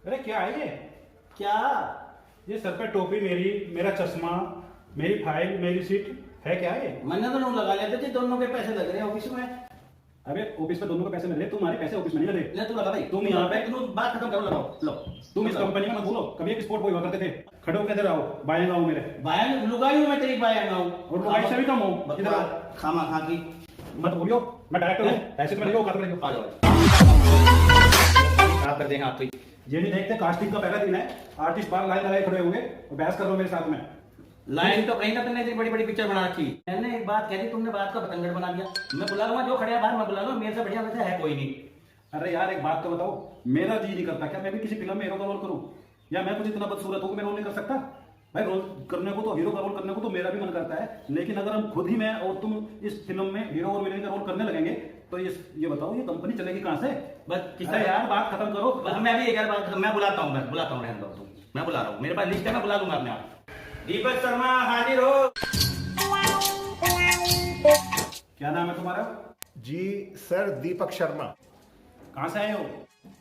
अरे क्या है ये? क्या? ये सर पे टोपी मेरी, मेरा चश्मा, मेरी फाइल, मेरी सीट है क्या ये? मैंने तो नहीं लगा लेते थे, दोनों के पैसे लग रहे हैं ऑफिस में। अबे ऑफिस में दोनों के पैसे मिल रहे, तुम्हारे पैसे ऑफिस में नहीं मिल रहे। ले तू लगा भाई, तुम यहाँ पे तुम बात खत्म करो, लगाओ लो। तुम इस कंपनी में मत भूलो, कभी एक स्पोर्ट बॉय हुआ करते थे। खड़े होकर इधर आओ, बाएं आओ मेरे। बायन लुगाई हूं मैं, तेरी बायन आऊं और लुगाई से भी कम हो, इधर आओ। खामा खा की मत भूलियो, मैं डायरेक्टर हूँ, पैसे तो नहीं हो। आ जाओ। आप कर देंगे आप तो। ये नहीं देखते कास्टिंग का पहला दिन है, आर्टिस्ट बाहर लाइन लगाए खड़े होंगे और बहस कर रहे हो मेरे साथ में। लाइन तो कहीं ना तुमने इतनी बड़ी बड़ी पिक्चर बना रखी। मैंने एक बात कह दी, तुमने बात का बतंगड़ बना दिया। मैं बुला लूंगा, जो खड़े हैं बाहर मैं बुला लूंगा, मेरे से बढ़िया वैसे है कोई नहीं। अरे यार एक बात तो बताओ, मेरा जी नहीं करता क्या मैं भी किसी फिल्म में हीरो का रोल करूं? या मैं कुछ इतना बदसूरत हूं कि मैं रोल नहीं कर सकता? भाई रोल करने को तो, हीरो का रोल करने को तो मेरा भी मन करता है, लेकिन अगर हम खुद ही मैं और तुम इस फिल्म में हीरो और विलेन का रोल करने लगेंगे तो ये बताओ ये कंपनी चलेगी कहां से? बस अरे यार बात खत्म करो। मैं भी एक बात, मैं बुलाता हूँ, रहने दो तुम। मैं बुला रहा हूँ, मेरे पास लिस्ट है, मैं बुला लूंगा अपने आप। दीपक शर्मा हाजिर हो। क्या नाम है तुम्हारा? जी सर, दीपक शर्मा। कहां से आए हो?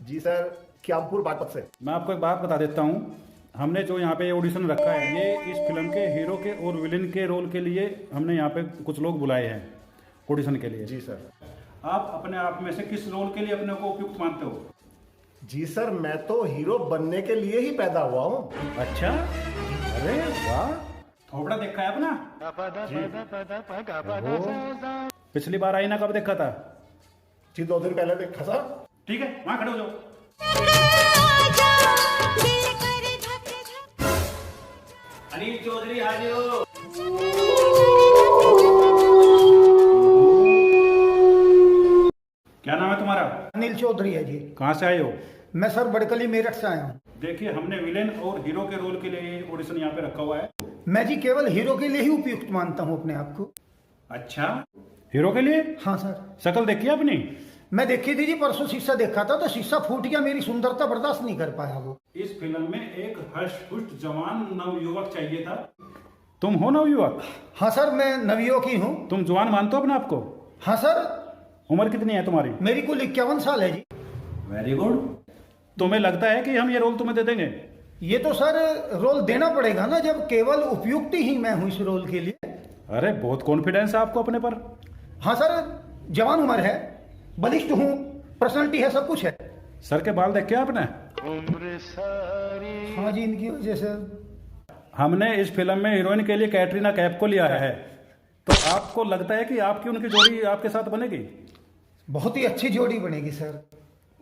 जी सर, क्यामपुर बागपत से। मैं आपको एक बात बता देता हूँ, हमने जो यहाँ पे ऑडिशन रखा है ये इस फिल्म के हीरो के और विलेन के रोल के लिए हमने यहाँ पे कुछ लोग बुलाए हैं ऑडिशन के लिए। जी सर। आप अपने आप में से किस रोल के लिए अपने को उपयुक्त मानते हो? जी सर, मैं तो हीरो बनने के लिए ही पैदा हुआ हूँ। अच्छा, अरे वाह, थोबड़ा देखा है अपना? पिछली बार आईना कब देखा था? जी 2 दिन पहले देखा था। ठीक है, वहां खड़े हो जाओ। अनिल चौधरी हाजिर हो। क्या नाम है तुम्हारा? अनिल चौधरी है जी। कहाँ से आए हो? मैं सर बड़कली मेरठ से आया हूँ। देखिए हमने विलेन और हीरो के रोल के लिए ऑडिशन यहाँ पे रखा हुआ है। मैं जी केवल हीरो के लिए ही उपयुक्त मानता हूँ अपने आप को। अच्छा, हीरो के लिए? हाँ सर। शक्ल देखी है अपनी? मैं देखी थी जी, परसों शीशा देखा था तो शीशा फूट गया, मेरी सुंदरता बर्दाश्त नहीं कर पाया वो। इस फिल्म में एक हष्ट-पुष्ट जवान नवयुवक चाहिए था। तुम हो नवयुवक? हाँ सर, मैं नवयुवक ही हूँ। तुम जवान मानते हो अपने आप को? हाँ सर। उम्र कितनी है तुम्हारी? मेरी कुल 51 साल है जी। Very good. तुम्हें लगता है कि हम ये रोल तुम्हें दे देंगे? ये तो सर रोल देना पड़ेगा ना, जब केवल उपयुक्त ही मैं हूँ इस रोल के लिए। अरे बहुत कॉन्फिडेंस है आपको अपने पर। हाँ सर, जवान उम्र है, बलिष्ठ हूँ, पर्सनैलिटी है, सब कुछ है। सर के बाल देखे आपने? हाँ जी, इनकी वजह से। हमने इस फिल्म में हीरोइन के लिए कैटरीना कैफ को लिया है, तो आपको लगता है कि आपकी उनकी जोड़ी आपके साथ बनेगी? बहुत ही अच्छी जोड़ी बनेगी सर।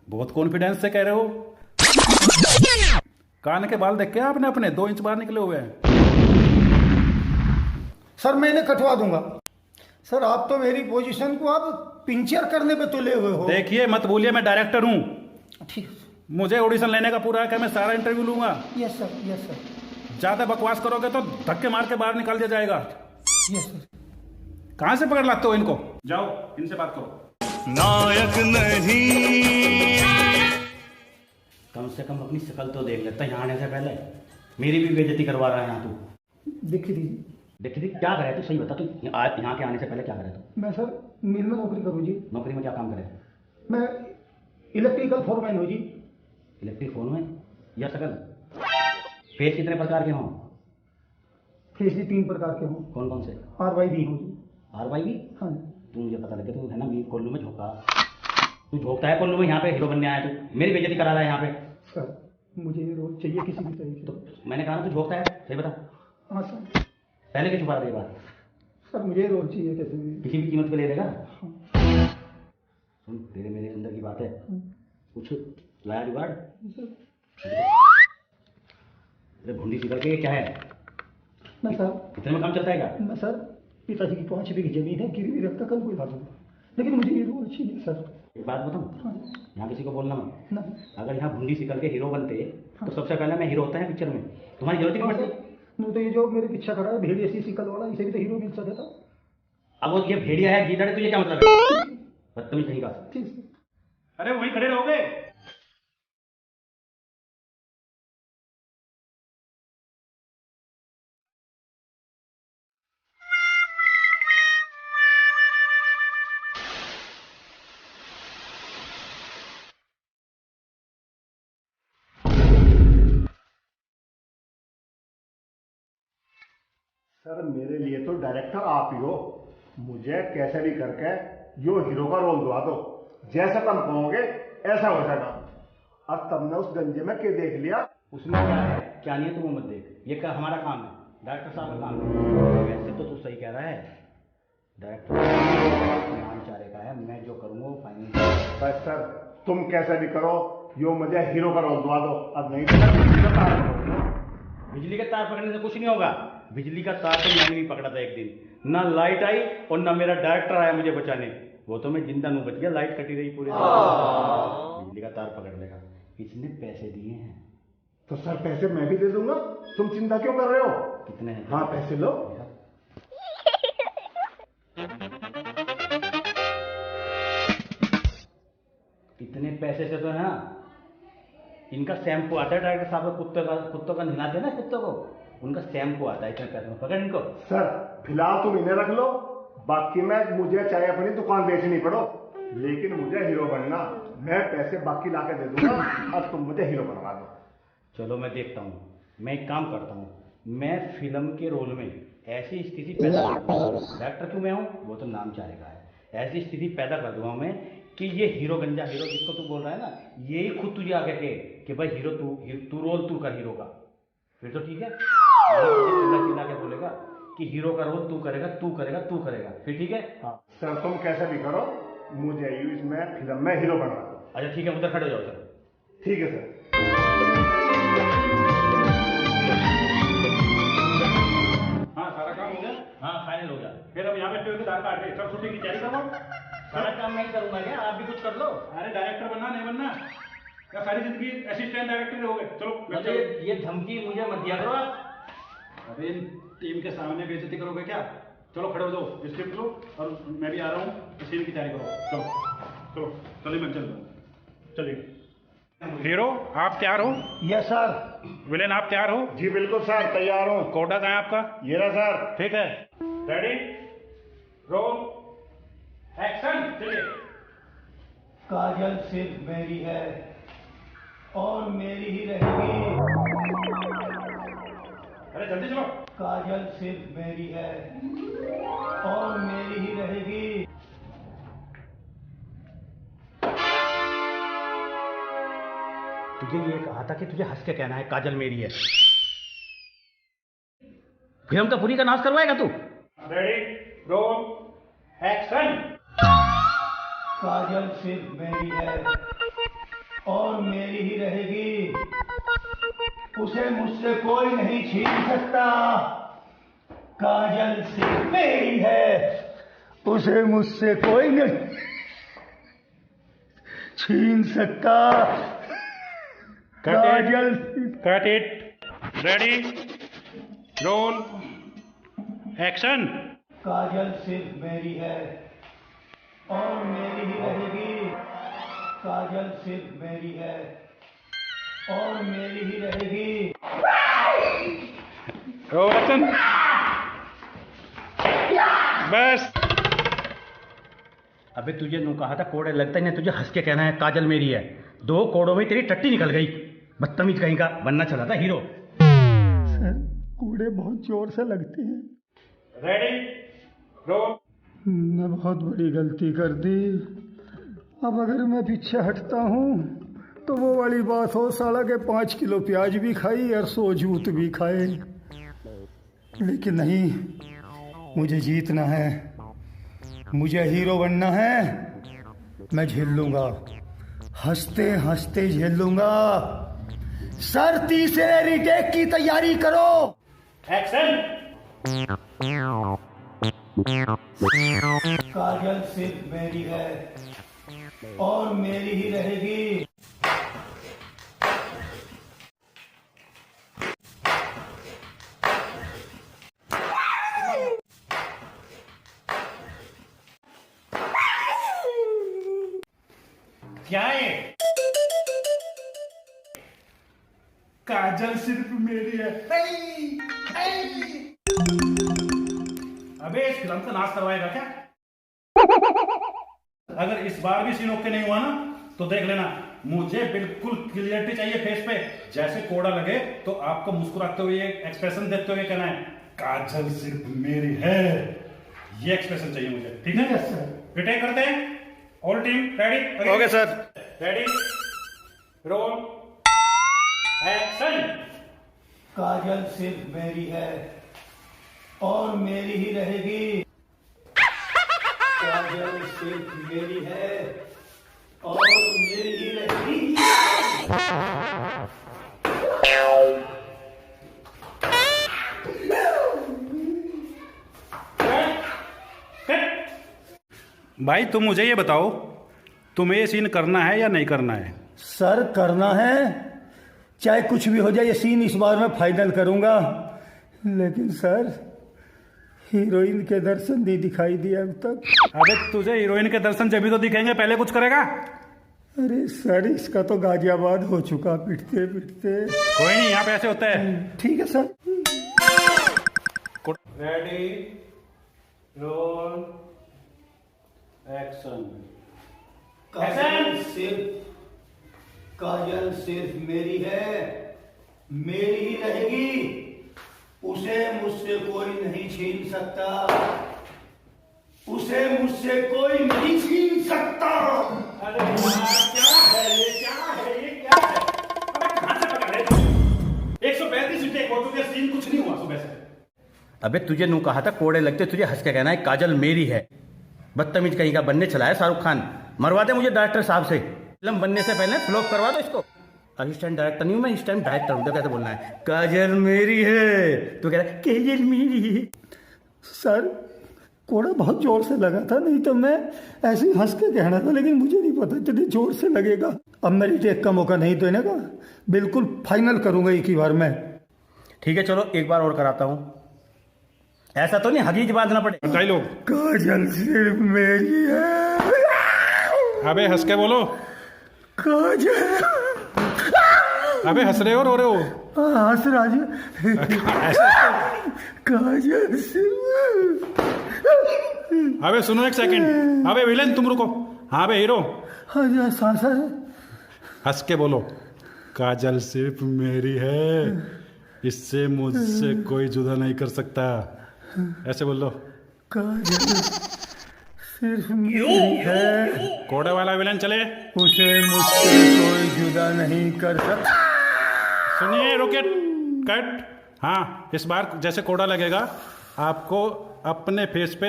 बहुत कॉन्फिडेंस से कह रहे हो। कान के बाल देखे आपने अपने? 2 इंच बाहर निकले हुए हैं। सर मैं इन्हें कटवा दूंगा। सर आप तो मेरी पोजीशन को आप पिंचर करने पे तुले हुए हो। देखिए मत भूलिए मैं डायरेक्टर हूँ, ठीक। मुझे ऑडिशन लेने का पूरा है कि मैं सारा इंटरव्यू लूंगा। Yes sir, yes sir. ज्यादा बकवास करोगे तो धक्के मार के बाहर निकाल दिया जाएगा। Yes sir. कहां से पकड़ लाते हो इनको? जाओ इनसे बात करो। नायक नहीं। कम से कम अपनी शक्ल तो देख लेता यहाँ आने से पहले। मेरी भी बेइज्जती करवा रहा है यहाँ तू। देखी दीजिए। देखी थी क्या करे तू, सही बता तू। यहाँ के आने से पहले क्या करे तू? मैं सर मिल में नौकरी करूँ जी। नौकरी में क्या काम करे? मैं इलेक्ट्रिकल फोरमैन हूँ जी। इलेक्ट्रिक फोन में या शक्ल? फेस कितने प्रकार के हों? फेस जी 3 प्रकार के हूँ। कौन कौन से? RY भी हूँ जी। RY भी? हाँ। तू मुझे पता लगे तू है ना मीर कोल्लू में झोंका। तू झोंकता है कोल्लू में, यहाँ पे हीरो बनने आया तू। मेरी बेइज्जती करा रहा है यहाँ पे। सर मुझे ये रोल चाहिए किसी भी तरीके तो से। मैंने कहा ना तू झोंकता है, सही बता। हाँ सर। पहले क्यों छुपा रहा है ये बात? सर मुझे ये रोल चाहिए कैसे भी। किसी भी कीमत पे ले लेगा? हाँ। सुन तेरे मेरे अंदर की बात है, कुछ लाया जुगाड़? सर। अरे भुंडी निकल के ये क्या है? ना सर। कितने में काम चलता है क्या? ना सर, पिताजी की 5 बीघी जमीन है, गिरवी रखता कल कोई ला दूंगा, लेकिन मुझे ये रोल चाहिए सर। एक बात बताऊँ, हाँ। यहाँ किसी को बोलना मत। ना। अगर यहाँ भुंडी निकल के हीरो बनते तो सबसे पहले मैं हीरो होता है पिक्चर में, तुम्हारी जरूरत ही नहीं पड़ती। नहीं तो ये जो मेरे पीछे खड़ा है भेड़िया सी शिकल वाला, इसे भी तो हीरो मिल सके था। अब वो ये भेड़िया है गीदड़ है, तुझे क्या मतलब है? बदतमीज कहीं का। ठीक है। अरे वहीं खड़े रहोगे? सर मेरे लिए तो डायरेक्टर आप ही हो। मुझे कैसे भी करके यो हीरो का रोल दिवा दो। जैसा तुम कहोगे ऐसा हो जाएगा। अब तुमने उस गंजे में क्या देख लिया? उसमें क्या है, क्या नहीं है तो वो मत देख, ये का हमारा काम है, डायरेक्टर साहब का काम है। वैसे तो तू सही कह रहा है, डायरेक्टर नाम चारे का है, मैं जो करूँगा वो फाइनल। बस सर तुम कैसे भी करो, यो मुझे हीरो का रोल दिवा दो। अब नहीं तो मैं बिजली का तार पकड़ूंगा। बिजली का तार पकड़ने से कुछ नहीं होगा। बिजली का तार तो मैंने भी पकड़ा था एक दिन, ना लाइट आई और ना मेरा डायरेक्टर आया मुझे बचाने। वो तो मैं जिंदा नहीं बच गया, लाइट कटी रही पूरे दिन। बिजली का तार पकड़ लेगा, इसने पैसे दिए हैं। तो सर पैसे मैं भी दे दूंगा, तुम चिंता क्यों कर रहे हो? कितने हैं? हाँ पैसे लो। इतने पैसे से तो है ना, इनका शैम्पू आता है डायरेक्टर साहब का, कुत्तों का नहलाते ना कुत्तों को, उनका शैम्पू आता है इतने पैसे में। पकड़ इनको। सर फिलहाल तुम इन्हें रख लो, बाकी मैं मुझे चाहे अपनी दुकान बेचनी पड़ो, लेकिन मुझे हीरो बनना। मैं पैसे बाकी लाके दे दूंगा, अब तुम मुझे हीरो बनवा दो। चलो मैं देखता हूँ, मैं एक काम करता हूँ, मैं फिल्म के रोल में ऐसी स्थिति पैदा कर दूंगा, डायरेक्टर क्यों मैं हूँ वो तो नाम चाहेगा है, ऐसी स्थिति पैदा कर दूंगा मैं कि ये हीरो गंजा हीरो जिसको तू बोल रहा है ना, यही खुद तुझे आगे कहे कि भाई हीरो तू रोल तू कर हीरो का। फिर तो ठीक है, चिल्ला चिल्ला के बोलेगा कि हीरो का रोल तू करेगा तू करेगा तू करेगा, फिर ठीक है। हाँ सर तुम कैसे भी करो, मुझे इसमें फिल्म में हीरो बनवा दो। अच्छा ठीक है, उधर खड़े हो जाओ सर। ठीक है सर। हाँ सारा काम हो गया। हाँ फाइनल हो गया। फिर अब यहाँ बैठे हुए दाल काट के सब शूटिंग की तैयारी करो। सारा काम मैं ही करूंगा क्या, आप भी कुछ कर लो। अरे डायरेक्टर बनना नहीं बनना, या सारी जिंदगी असिस्टेंट डायरेक्टर हो गए। चलो मैं मुझे ये धमकी मुझे मत दिया करो आप। अरे टीम के सामने बेइज्जती करोगे क्या? चलो खड़े हो जाओ, स्क्रिप्ट लो और मैं भी आ रहा हूँ, सीन की तैयारी करो। चलो चलो चलिए मैं चल रहा हूँ। चलिए हीरो आप तैयार हो? Yes sir. विलेन आप तैयार हो? जी बिल्कुल सर तैयार हूँ। कोडा कहाँ है आपका? ये रहा सर। ठीक है, रेडी रोल एक्शन। चलिए। काजल सिर्फ मेरी है और मेरी ही रहेगी। अरे जल्दी चलो। काजल सिर्फ मेरी है और मेरी ही रहेगी। तुझे ये कहा था कि तुझे हंस के कहना है काजल मेरी है। फिल्म का पूरी का नाश करवाएगा तू। Ready roll action. काजल सिर्फ मेरी है और मेरी ही रहेगी। उसे मुझसे कोई नहीं छीन सकता। काजल सिर्फ मेरी है, उसे मुझसे कोई नहीं छीन सकता। Kajal cut it. Ready roll action. Kajal सिर्फ मेरी है और मेरी ही रहेगी। काजल सिर्फ मेरी है और मेरी ही रहेगी। Roll action. बस। अबे तुझे नू कहा था कोड़े लगता ही नहीं, तुझे हंस के कहना है काजल मेरी है। 2 कोड़ों में तेरी टट्टी निकल गई, बदतमीज कहीं का। बनना चला था हीरो। सर कूड़े बहुत जोर से लगते हैं। Ready roll. मैं बहुत बड़ी गलती कर दी। अब अगर मैं पीछे हटता हूँ तो वो वाली बात हो, साला के 5 किलो प्याज भी खाई और 100 जूत भी खाए। लेकिन नहीं, मुझे जीतना है, मुझे हीरो बनना है। मैं झेल लूंगा, हंसते हंसते झेल लूंगा। सर तीसरे रीटेक की तैयारी करो। एक्शन। काजल सिर्फ मेरी है और मेरी ही रहेगी। क्या है? काजल सिर्फ मेरी है। अबे इस फिल्म का नाश करवाएगा क्या? अगर इस बार भी सीन ओके नहीं हुआ ना तो देख लेना, मुझे बिल्कुल क्लियरिटी चाहिए फेस पे। जैसे कोड़ा लगे तो आपको मुस्कुराते हुए एक्सप्रेशन देते हुए कहना है काजल सिर्फ मेरी है, ये एक्सप्रेशन चाहिए मुझे, ठीक है? Yes sir. रिटेक करते हैं, all team ready? Okay sir. Ready, roll, action. Kajal सिर्फ मेरी है और मेरी ही रहेगी। काजल सिर्फ मेरी है और मेरी ही रहेगी। भाई तुम मुझे ये बताओ, तुम्हें ये सीन करना है या नहीं करना है? सर करना है, चाहे कुछ भी हो जाए, ये सीन इस बार मैं फाइनल करूंगा। लेकिन सर हीरोइन के दर्शन नहीं दिखाई दिए अब तक। अबे तुझे हीरोइन के दर्शन जब भी तो दिखेंगे, पहले कुछ करेगा? अरे सर इसका तो गाजियाबाद हो चुका पिटते पिटते। कोई नहीं, यहाँ पे ऐसे होता है। ठीक है sir. Ready, roll, action. Kajal सिर्फ मेरी है, मेरी ही रहेगी। उसे मुझसे कोई नहीं छीन सकता, उसे मुझसे कोई नहीं छीन सकता। अरे क्या है ये, क्या है ये, क्या है? अबे कहाँ से पकड़ रहे तुम? 135 टेक हो चुके, सीन कुछ नहीं हुआ सुबह से। अबे तुझे नू कहा था कोड़े लगते, तुझे हंस के कहना है काजल मेरी है। बदतमीज कहीं का बनने चला है शाहरुख खान। मरवा दे मुझे डायरेक्टर साहब से, फिल्म बनने से पहले फ्लॉप करवा दो इसको। असिस्टेंट डायरेक्टर नहीं हूं मैं, इस टाइम डायरेक्टर हूं। तो कैसे बोलना है, काजल मेरी है, तो कह रहा है काजल मेरी है। सर कोड़ा बहुत जोर से लगा था, नहीं तो मैं ऐसे ही हंस के कहना था, लेकिन मुझे नहीं पता इतने जोर से लगेगा। अब मेरी टेक का मौका नहीं देने का, बिल्कुल फाइनल करूंगा एक ही बार में। ठीक है चलो एक बार और कराता हूं, ऐसा तो नहीं हगीज बांधना पड़े। डायलॉग। काजल सिर्फ मेरी है। अबे हंस के बोलो। काजल। अबे हंस रहे हो, रो रहे हो? हंस राज। काजल सिर्फ। अबे सुनो एक सेकंड। अबे विलेन तुम रुको। हाँ बे हीरो, हाँ सांसा है। हंस के बोलो। काजल सिर्फ मेरी है, इससे मुझसे कोई जुदा नहीं कर सकता। ऐसे बोल लो। काजल सिर्फ मेरी है, कोड़े वाला विलेन चले। उसे मुझसे कोई जुदा नहीं कर सकता। सुनिए, रोके, कट। हाँ, इस बार जैसे कोड़ा लगेगा आपको अपने फेस पे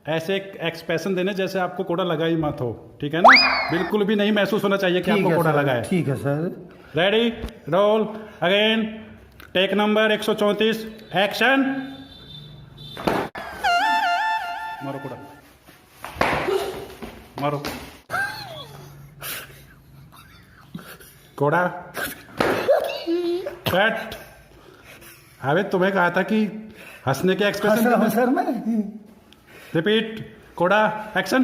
ऐसे एक एक्सप्रेशन देने जैसे आपको कोड़ा लगा ही मत हो, ठीक है ना? बिल्कुल भी नहीं महसूस होना चाहिए कि आपको कोड़ा लगा है। ठीक है sir. Ready, roll, again, take number 134, action. मारो कोड़ा, मारो कोड़ा, कट। अबे तुम्हें कहा था कि हंसने के एक्सप्रेशन हंस सर मैं। रिपीट, कोड़ा, एक्शन।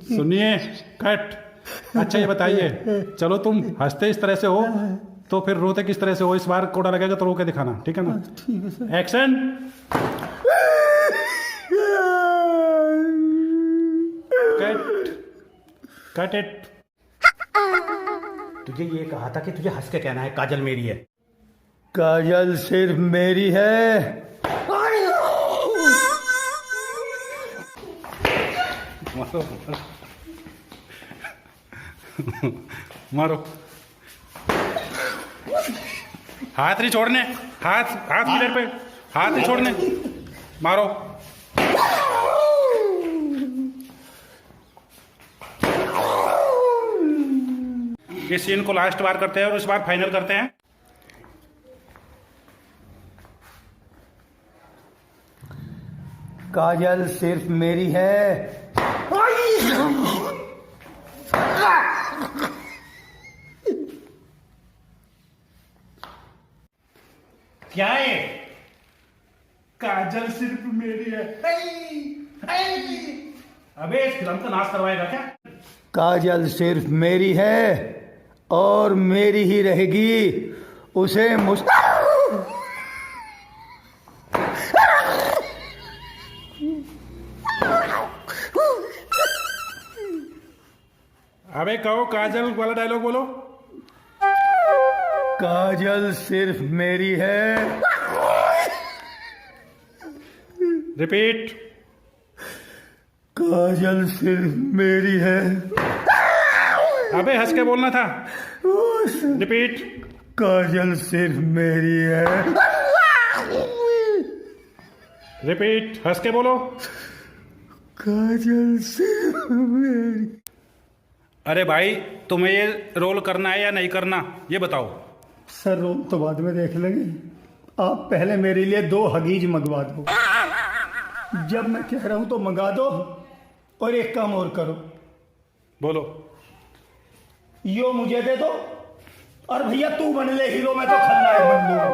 सुनिए, कट। अच्छा ये बताइए, चलो तुम हंसते इस तरह से हो तो फिर रोते किस तरह से हो? इस बार कोड़ा लगेगा तो रो के दिखाना, ठीक है ना? ठीक है sir. Action. Cut, cut it. तुझे ये कहा था कि तुझे हंस के कहना है काजल मेरी है। काजल सिर्फ मेरी है। मारो, मारो। हाथ नहीं छोड़ने, हाथ हाथ मिरर पे, हाथ नहीं छोड़ने, मारो। इस सीन को लास्ट बार करते हैं और इस बार फाइनल करते हैं। काजल सिर्फ मेरी है। क्या है? काजल सिर्फ मेरी है। अबे इस फिल्म का नाश करवाएगा क्या? काजल सिर्फ मेरी है और मेरी ही रहेगी। उसे मुझ अबे कहो काजल वाला डायलॉग बोलो। काजल सिर्फ मेरी है रिपीट। काजल सिर्फ मेरी है। अबे हंस के बोलना था। उस रिपीट। काजल सिर्फ मेरी है। रिपीट, हंस के बोलो। काजल सिर्फ मेरी। अरे भाई, तुम्हें ये रोल करना है या नहीं करना, ये बताओ। सर रोल तो बाद में देख लेंगे, आप पहले मेरे लिए 2 हगीज मंगवा दो। जब मैं कह रहा हूं तो मंगा दो। और एक काम और करो, बोलो। यो मुझे दे दो, और भैया तू बन ले हीरो, मैं तो खलनायक बन लूंगा।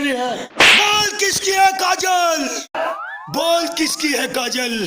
बोल किसकी है काजल? बोल किसकी है काजल?